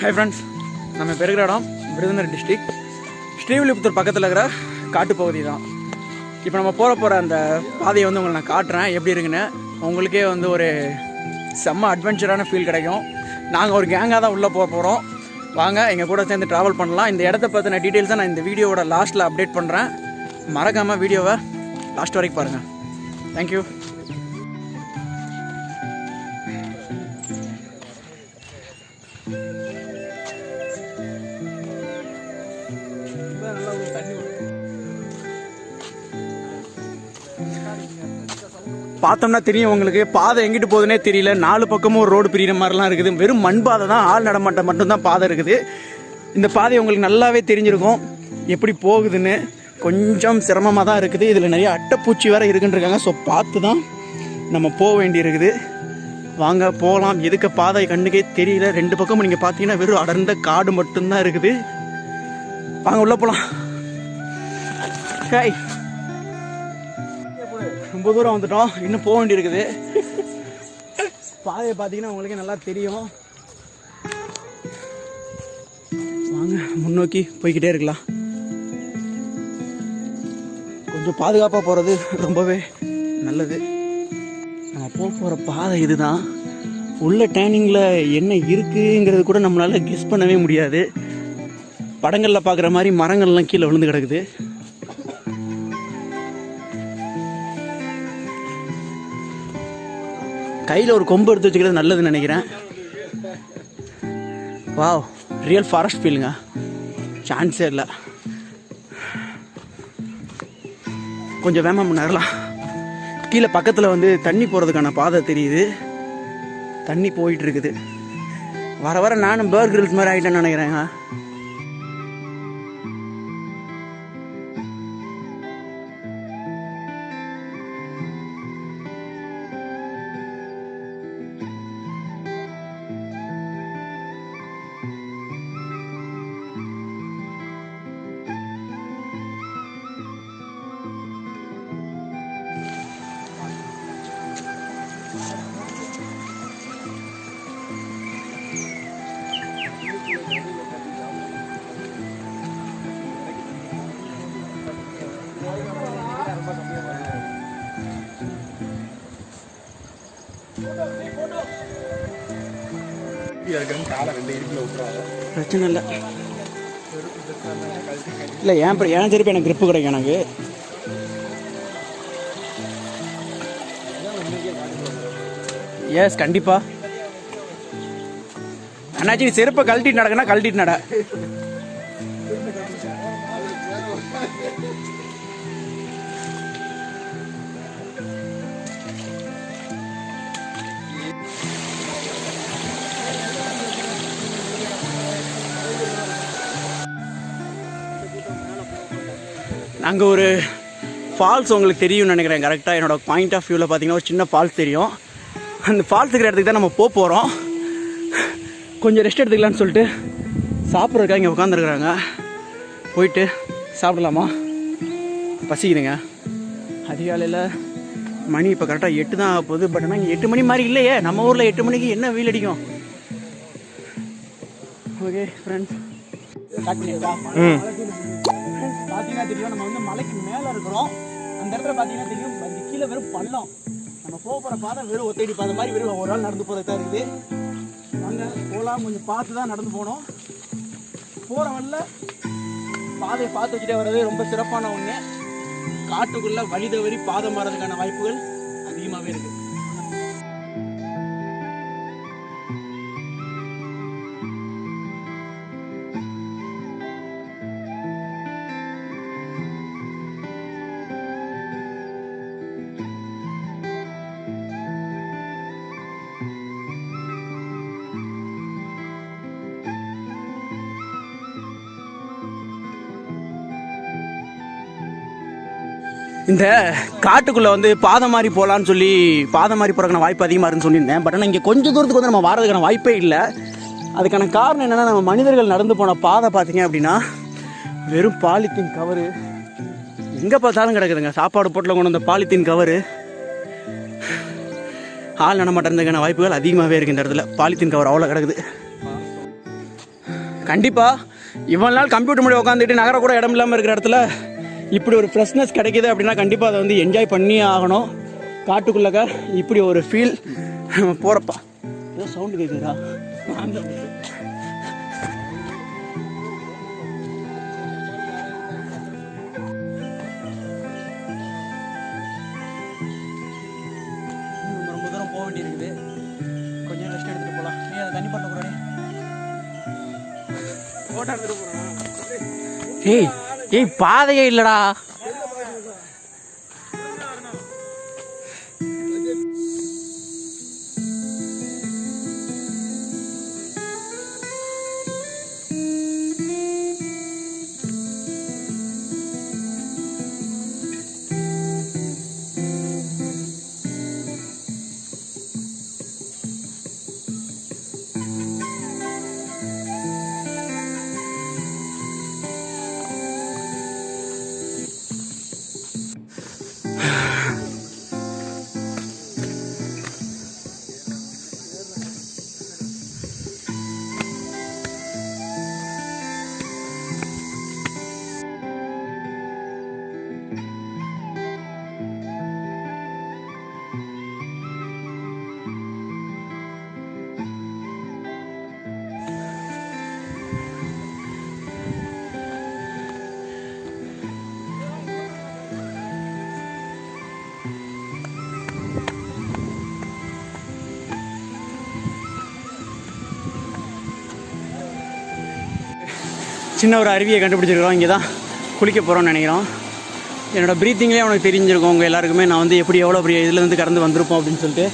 Hi friends, நம்ம பெருகிற இடம் Virudhunagar district Srivilliputhur பக்கத்தில் இருக்கிற காட்டுப்பகுதி தான். இப்போ நம்ம போகிற அந்த பாதையை வந்து உங்களுக்கு நான் காட்டுறேன் எப்படி இருக்குன்னு. உங்களுக்கே வந்து ஒரு செம்ம அட்வென்ச்சரான ஃபீல் கிடைக்கும். நாங்கள் ஒரு கேங்காக தான் உள்ளே போகிறோம். வாங்க எங்கள் கூட சேர்ந்து ட்ராவல் பண்ணலாம். இந்த இடத்த பற்றின டீட்டெயில்ஸை நான் இந்த வீடியோவோட லாஸ்ட்டில் அப்டேட் பண்ணுறேன். மறக்காமல் வீடியோவை லாஸ்ட் வரைக்கும் பாருங்கள். தேங்க்யூ. பார்த்தோம்னா தெரியும் உங்களுக்கு, பாதை எங்கிட்டு போகுதுன்னே தெரியல. 4 பக்கமும் ஒரு ரோடு பிரிகிற மாதிரிலாம் இருக்குது. வெறும் மண் பாதை தான், ஆள் நடமாட்டம் மட்டும்தான் பாதை இருக்குது. இந்த பாதை உங்களுக்கு நல்லாவே தெரிஞ்சிருக்கும் எப்படி போகுதுன்னு. கொஞ்சம் சிரமமாக தான் இருக்குது. இதில் நிறைய அட்டைப்பூச்சி வேறு இருக்குன்றிருக்காங்க. ஸோ பார்த்து தான் நம்ம போக வேண்டி இருக்குது. வாங்க போகலாம். எதுக்கு பாதை கண்ணுக்கே தெரியல. 2 பக்கமும் நீங்கள் பார்த்தீங்கன்னா வெறும் அடர்ந்த காடு மட்டும்தான் இருக்குது. வாங்க உள்ளே போகலாம். ஹாய், ரொம்ப தூரம் வந்துட்டோம், இன்னும் போக வேண்டி இருக்குது. பாதையை பார்த்தீங்கன்னா உங்களுக்கே நல்லா தெரியும். வாங்க முன்னோக்கி போய்கிட்டே இருக்கலாம். கொஞ்சம் பாதுகாப்பாக போகிறது ரொம்பவே நல்லது. நம்ம போகிற பாதை இதுதான். உள்ள டேர்னிங்கில் என்ன இருக்குங்கிறது கூட நம்மளால் கெஸ் பண்ணவே முடியாது. படங்களில் பார்க்குற மாதிரி மரங்கள்லாம் கீழே விழுந்து கிடக்குது. கையில் ஒரு கொம்பு எடுத்து வச்சுக்கிறது நல்லதுன்னு நினைக்கிறேன். வாவ், ரியல் ஃபாரஸ்ட் ஃபீலுங்க, சான்ஸே இல்லை. கொஞ்சம் வேகமாக முன்னேறலாம். கீழே பக்கத்தில் வந்து தண்ணி போகிறதுக்கான பாதை தெரியுது. தண்ணி போயிட்டு இருக்குது. வர வர நானும் பேர் கிரில்ஸ் மாதிரி ஆகிட்டேன்னு நினைக்கிறேங்க. பிரச்சனை இல்லை இல்லை, ஏன் திருப்பி எனக்கு கிரிப்பு கிடைக்கும் எனக்கு. எஸ் கண்டிப்பா. அண்ணாச்சி நீ செருப்பை கழட்டிட்டு நடக்குன்னா கழட்டிட்டு நட. நாங்கள் ஒரு ஃபால்ஸ் உங்களுக்கு தெரியும்னு நினைக்கிறேன். கரெக்டாக என்னோட பாயிண்ட் ஆஃப் வியூவில் பார்த்தீங்கன்னா ஒரு சின்ன ஃபால்ஸ் தெரியும். அந்த ஃபால்ஸ் இருக்கிற இடத்துக்கு தான் நம்ம போகிறோம். கொஞ்சம் ரெஸ்ட் எடுத்துக்கலான்னு சொல்லிட்டு சாப்பிட்றதுக்காக இங்கே உட்காந்துருக்குறாங்க. போயிட்டு சாப்பிடலாமா? பசிக்குதுங்க. அதிகாலையில் மணி இப்போ கரெக்டாக 8 தான் ஆகுது. பட் ஆனால் இங்கே 8 மணி மாதிரி இல்லையே. நம்ம ஊரில் 8 மணிக்கு என்ன வெயில் அடிக்கும். ஓகே ஃப்ரெண்ட்ஸ், பார்த்தீங்கன்னா தெரியும் நம்ம வந்து மலைக்கு மேலே இருக்கிறோம். அந்த இடத்துல பார்த்தீங்கன்னா தெரியும் அந்த கீழே வெறும் பள்ளம். நம்ம போகிற பாதை வெறும் ஒத்தடி பாதை மாதிரி வெறும் ஒரு ஆள் நடந்து போகிறது தான் இருக்குது. அங்கே போகலாம், கொஞ்சம் பார்த்து தான் நடந்து போகணும். போகிறவன்ல பாதையை பார்த்து வச்சுட்டே வர்றது ரொம்ப சிறப்பான ஒன்று. காட்டுக்குள்ளே வழி தவறி பாதை மாறதுக்கான வாய்ப்புகள் அதிகமாகவே இருக்குது. இந்த காட்டுக்குள்ளே வந்து பாதை மாதிரி போகலான்னு சொல்லி பாதை மாதிரி போகிறதுக்கான வாய்ப்பு அதிகமாக இருக்குன்னு சொல்லியிருந்தேன். பட் ஆனால் இங்கே கொஞ்சம் தூரத்துக்கு வந்து நம்ம வரதுக்கான வாய்ப்பே இல்லை. அதுக்கான காரணம் என்னென்னா, நம்ம மனிதர்கள் நடந்து போன பாதை பார்த்தீங்க அப்படின்னா வெறும் பாலித்தீன் கவரு எங்கே பார்த்தாலும் கிடக்குதுங்க. சாப்பாடு போட்டில் கொண்டு வந்த பாலித்தீன் கவரு. ஆள் நடமாட்டதுக்கான வாய்ப்புகள் அதிகமாகவே இருக்குது. இந்த இடத்துல பாலித்தீன் கவர் அவ்வளோ கிடக்குது. கண்டிப்பாக இவ்வளோ நாள் கம்ப்யூட்டர் முன்னாடி உட்காந்துட்டு நகர கூட இடம் இல்லாமல் இருக்கிற இடத்துல இப்படி ஒரு ஃப்ரெஷ்னஸ் கிடைக்கிது அப்படின்னா கண்டிப்பாக அதை வந்து என்ஜாய் பண்ணி ஆகணும். காட்டுக்குள்ளக்க இப்படி ஒரு ஃபீல் போகிறப்பா. ஏதோ சவுண்டு கேட்குதா? ரொம்ப தூரம் போக வேண்டியிருக்குது. கொஞ்சம் ரெஸ்ட் எடுத்துகிட்டு போகலாம். நீ அதை தண்ணி பண்ண கூட போட்டோ எடுத்துகிட்டு போகிறேன். ஏய் பாதையே இல்லடா. சின்ன ஒரு அருவியை கண்டுபிடிச்சிருக்கிறோம். இங்கே தான் குளிக்க போகிறோம்னு நினைக்கிறோம். என்னோடய ப்ரீத்திங்லேயே அவனுக்கு தெரிஞ்சிருக்கும் உங்கள் எல்லாருக்குமே நான் வந்து எப்படி எவ்வளோ பெரிய இதுலேருந்து கடந்து வந்திருப்போம் அப்படின்னு சொல்லிட்டு.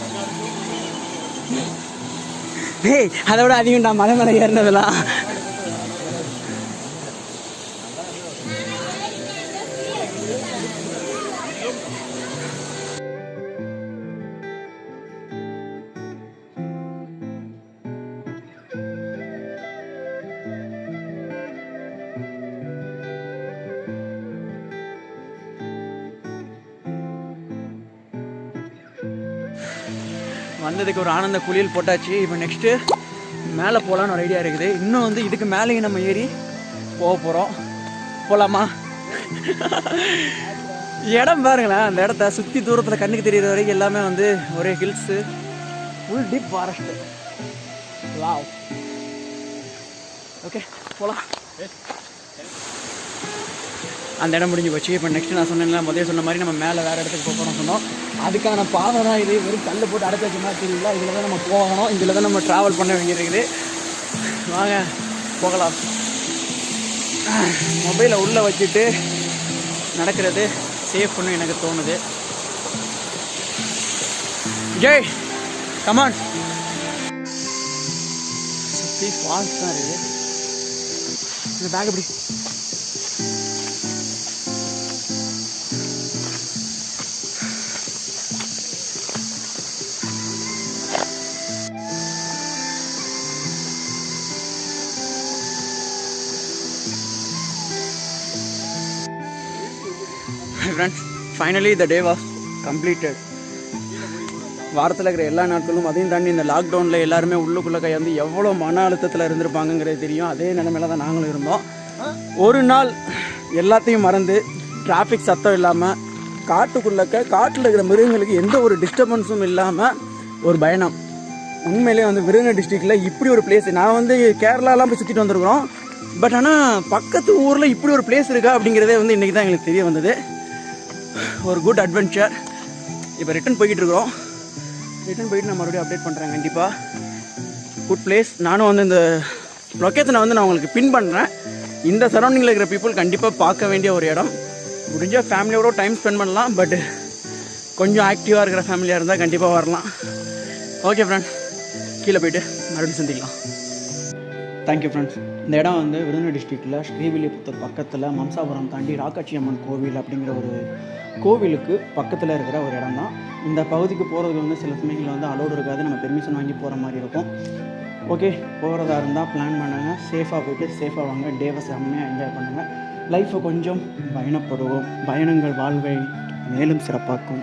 டேய் அதை விட அதிகம்டா மலை மேலே ஏறினதெல்லாம். வந்ததுக்கு ஒரு ஆனந்த குளியல் போட்டாச்சு. இப்போ நெக்ஸ்ட்டு மேலே போகலான்னு ஒரு ஐடியா இருக்குது. இன்னும் வந்து இதுக்கு மேலேயும் நம்ம ஏறி போக போகிறோம். போகலாமா? இடம் பாருங்களேன். அந்த இடத்த சுற்றி தூரத்தில் கண்ணுக்கு தெரிகிற வரைக்கும் எல்லாமே வந்து ஒரே hills, full deep forest. Wow. Okay போகலாம். அந்த இடம் முடிஞ்சு போச்சு. இப்போ நெக்ஸ்ட்டு நான் சொன்னேன்ல முதல்ல சொன்ன மாதிரி நம்ம மேலே வேறு இடத்துக்கு போகணும்னு சொன்னோம். அதுக்கான பாதை தான் இது. வெறும் கல் போட்டு அடைச்சி வச்ச மாதிரி தெரியல. இதில் தான் நம்ம போகணும். இதில் தான் நம்ம ட்ராவல் பண்ண வேண்டியிருக்குது. வாங்க போகலாம். மொபைலை உள்ளே வச்சுட்டு நடக்கிறது சேஃப்னு எனக்கு தோணுது. ஜெய் கமான். சுற்றி ஃபால்ஸ் தான் இருக்குது. இந்த பேக் எப்படி friends, finally the day was completed. வாரத்தில் இருக்கிற எல்லா நாட்களும் அதையும் தாண்டி இந்த லாக்டவுனில் எல்லாருமே உள்ளுக்குள்ளே கையாந்து எவ்வளோ மன அழுத்தத்தில் இருந்திருப்பாங்கங்கிறது தெரியும். அதே நிலைமையில தான் நாங்களும் இருந்தோம். ஒரு நாள் எல்லாத்தையும் மறந்து டிராஃபிக் சத்தம் இல்லாமல் காட்டில் இருக்கிற மிருகங்களுக்கு எந்த ஒரு டிஸ்டர்பன்ஸும் இல்லாமல் ஒரு பயணம். உண்மையிலே வந்து விருதுநகர் டிஸ்ட்ரிக்டில் இப்படி ஒரு பிளேஸ், நான் வந்து கேரளாலாம் போய் சுற்றிட்டு வந்திருக்கிறோம். பட் ஆனால் பக்கத்து ஊரில் இப்படி ஒரு பிளேஸ் இருக்கா அப்படிங்கிறதே வந்து இன்றைக்கி தான் எங்களுக்கு தெரிய வந்தது. ஒரு குட் அட்வென்ச்சர். இப்போ ரிட்டன் போய்கிட்டு இருக்கிறோம். ரிட்டன் போயிட்டு நான் மறுபடியும் அப்டேட் பண்ணுறேன். கண்டிப்பாக குட் பிளேஸ். நானும் வந்து இந்த லொக்கேஷனை வந்து நான் உங்களுக்கு பின் பண்ணுறேன். இந்த சரௌண்டிங்கில் இருக்கிற பீப்புள் கண்டிப்பாக பார்க்க வேண்டிய ஒரு இடம். முடிஞ்சால் ஃபேமிலியோட டைம் ஸ்பெண்ட் பண்ணலாம். பட் கொஞ்சம் ஆக்டிவாக இருக்கிற ஃபேமிலியாக இருந்தால் கண்டிப்பாக வரலாம். ஓகே ஃப்ரெண்ட்ஸ், கீழே போய்ட்டு மறுபடியும் சந்திக்கலாம். Thank you friends. இந்த இடம் வந்து விருதுநகர் டிஸ்ட்ரிக்டில் ஸ்ரீவில்லிபுத்தூர் பக்கத்தில் மம்சாபுரம் தாண்டி ராக்காட்சி அம்மன் கோவில் அப்படிங்கிற ஒரு கோவிலுக்கு பக்கத்தில் இருக்கிற ஒரு இடம் தான். இந்த பகுதிக்கு போகிறதுக்கு வந்து சில சமயங்களில் வந்து அலோடு இருக்காது. நம்ம பெர்மிஷன் வாங்கி போகிற மாதிரி இருக்கும். ஓகே, போகிறதா இருந்தால் பிளான் பண்ணுங்கள். சேஃபாக போய்ட்டு சேஃபாக வாங்க. டேவை செம்மையாக என்ஜாய் பண்ணுங்கள். லைஃப்பை கொஞ்சம் பயணப்படுவோம். பயணங்கள் வாழ்வை மேலும் சிறப்பாக்கும்.